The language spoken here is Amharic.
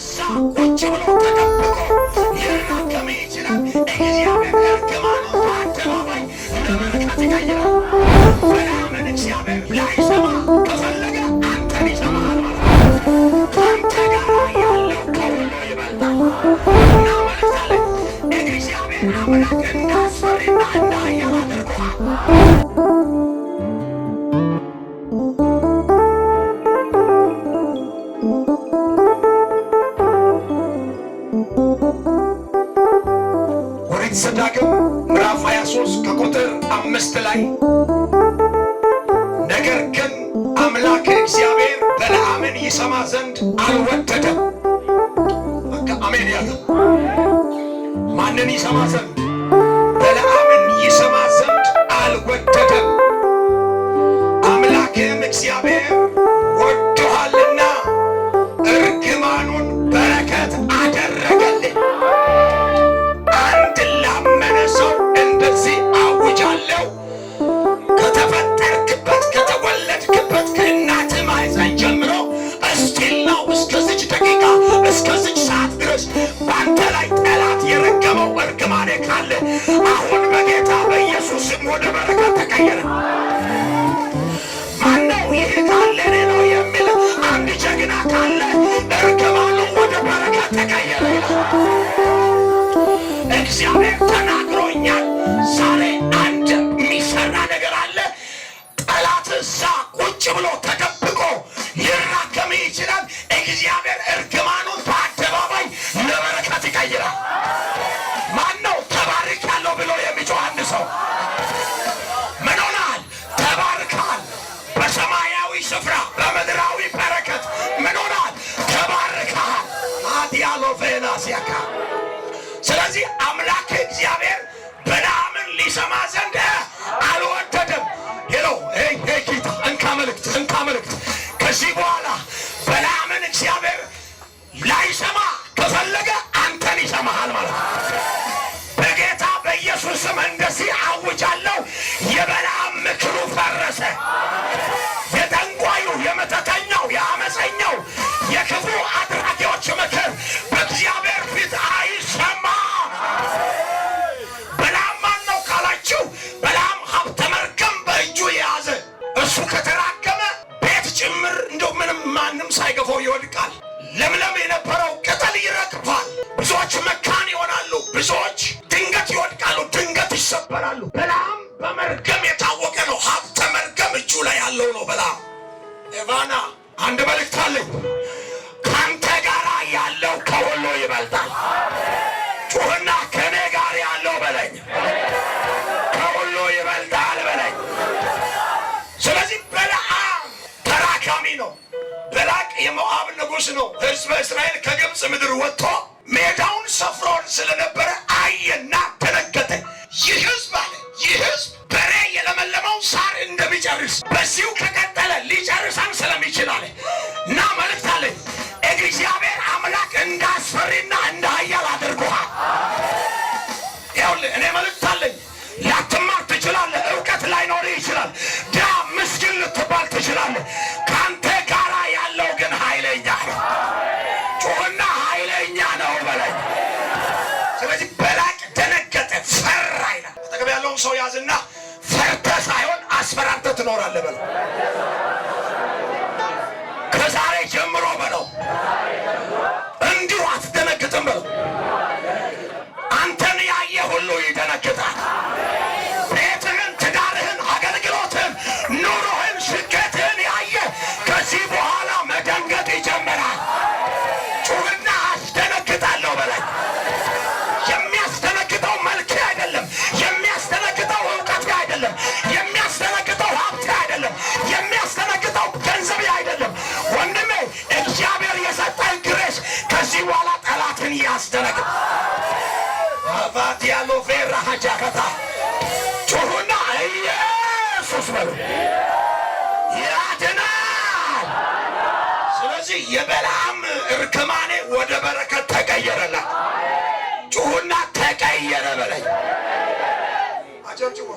እዛ ቁጭ ብሎ ተደብቆ ይራከም ይችላል። እግዚአብሔር እርግማኑ በአደባባይ ለበረከት ይቀይራል። በለዓምን እግዚአብሔር ላይሰማ ከፈለገ አንተን ይሰማሃል ማለት ነው። አንተ ጋር ያለው ከሁሉ ይበልጣል እና መልእክታለን እግዚአብሔር አምላክ እንዳስፈሪና እንዳያል አድርጎሃል። ኦሪት ዘዳግም ምዕራፍ 23 ከቁጥር 5 ላይ ነገር ግን አምላክ እግዚአብሔር በለዓምን ይሰማ ዘንድ አልወደደም። አሜን ያለ ማንን ይሰማ ዘንድ? በለዓምን ይሰማ ዘንድ አልወደደም። አምላክም እግዚአብሔር ወዶሃልና እርግማኑን በረከት አደረገልህ። አንድ ላመነ ሰው እንደዚህ አውጃለሁ። ከተፈጠርክበት ከተወለድክበት ከእናትህ ማኅፀን ጀምሮ እስቲል ነው እስከዚች ደቂቃ እስከዚች ሰዓት ድረስ በአንተ ላይ ጠላት የረገመው እርግማኔ ካለ አሁን በጌታ በኢየሱስ ስም ወደ በረከት ተቀየረ። ማነው ይህ ካለ እኔ ነው የሚል አንድ ጀግና ካለ እርግማኑ ወደ በረከት ተቀየረ ይላል። እግዚአብሔር ተናግሮኛል። ዛሬ አንድ የሚሰራ ነገር አለ። ጠላት እዛ ቁጭ ብሎ ተደብቆ ሊራከም ይችላል። እግዚአብሔር እርግማኑን በአደባባይ ለበረከት ይቀይራል። ማነው ተባርክ ያለው ብሎ የሚጮህ አንድ ሰው? ምን ሆነሃል? ተባርካል። በሰማያዊ ስፍራ በምድራዊ በረከት ምን ሆነሃል? ተባርካል። አዲያሎ ቬናሲያካ ስለዚህ አምላክ እግዚአብሔር በለዓምን ሊሰማ ዘንድ አልወደደም። ሄሎ ጌታ እንካ መልእክት ከዚህ በኋላ በለዓምን እግዚአብሔር ላይሰማ ከፈለገ አንተን ይሰማሃል ማለት ነው። በጌታ በኢየሱስ ስም እንደዚህ አውጃለሁ። የበለዓም ምክሩ ፈረሰ። የጠንቋዩ፣ የመተተኛው፣ የአመፀኛው፣ የክፉ አድራጊዎች ምክር በእግዚአብሔር ፊት አይሰማ። በለዓም ማን ነው ካላችሁ፣ በለዓም ሀብተ መርገም በእጁ የያዘ እሱ ከተራገመ ቤት ጭምር እንደው ምንም ማንም ሳይገፋው ይወድቃል። ለምለም የነበረው ቅጠል ይረግፋል። ብዙዎች መካን ይሆናሉ። ብዙዎች ድንገት ይወድቃሉ፣ ድንገት ይሰበራሉ። በለዓም በመርገም የታወቀ ነው። ሀብተ መርገም እጁ ላይ ያለው ነው በለዓም። ኤቫና አንድ መልእክት አለኝ። ካንተ ጋር ያለው ከሁሉ ይበልጣል። ጩህና ከኔ ጋር ያለው በለኝ፣ ከሁሉ ይበልጣል በለኝ። ስለዚህ በለዓም ተራካሚ ነው። በላቅ የሞዓብ ንጉሥ ነው። ሕዝበ እስራኤል ከግብፅ ምድር ወጥቶ ሜዳውን ሰፍሮን ስለነበረ አየና ደነገጠ። ይህ ሕዝብ አለ፣ ይህ ሕዝብ በሬ የለመለመው ሳር እንደሚጨርስ በዚሁ ከቀጠለ ሊጨርሰን ስለሚችል አለ እና መልእክት አለኝ። እግዚአብሔር አምላክ እንዳስፈሪና እንደ ኃያል አድርጎሃል። ይኸውልህ እኔ መልእክት አለኝ። ላትማር ትችላለህ፣ እውቀት ላይኖርህ ይችላል፣ ድሃ ምስኪን ልትባል ትችላለህ። ከአንተ ጋር ያለው ግን ኃይለኛ ነው። ጩህና ኃይለኛ ነው በለኝ። ስለዚህ በላቅ ደነገጠ፣ ፈራ ይላል። አጠገብ ያለውን ሰው ያዝና ፈርተህ ሳይሆን አስፈራርተህ ትኖራለህ በለው። ከዛሬ ጀምሮ በለው እንዲሁ አትደነግጥም በለው። አንተን ያየ ሁሉ ይደነግጣል። ቤትህን፣ ትዳርህን፣ አገልግሎትህን፣ ኑሮህን፣ ስኬትህን ያየ ከዚህ በኋላ መደንገጥ ይጀምራል። ጩህና አስደነግጣለሁ በለኝ። የሚያስደነግጠው መልክ አይደለም፣ የሚያስደነግጠው እውቀት አይደለም፣ የሚያስደነግጠው ሀብት አይደለም፣ የሚያስደነግጠው ገንዘብ አይደለም። ወንድሜ እግዚአብሔር የሰጠን ግሬስ ከዚህ በኋላ ጠላትን ያስደነግጥ። አባት ያለው ፌራ ሀጃከታ ጩሁና ኢየሱስ በሉ። ያድናል። ስለዚህ የበለዓም እርግማኔ ወደ በረከት ተቀየረላት። ጩሁና ተቀየረ በለኝ። አጨብጭቡ።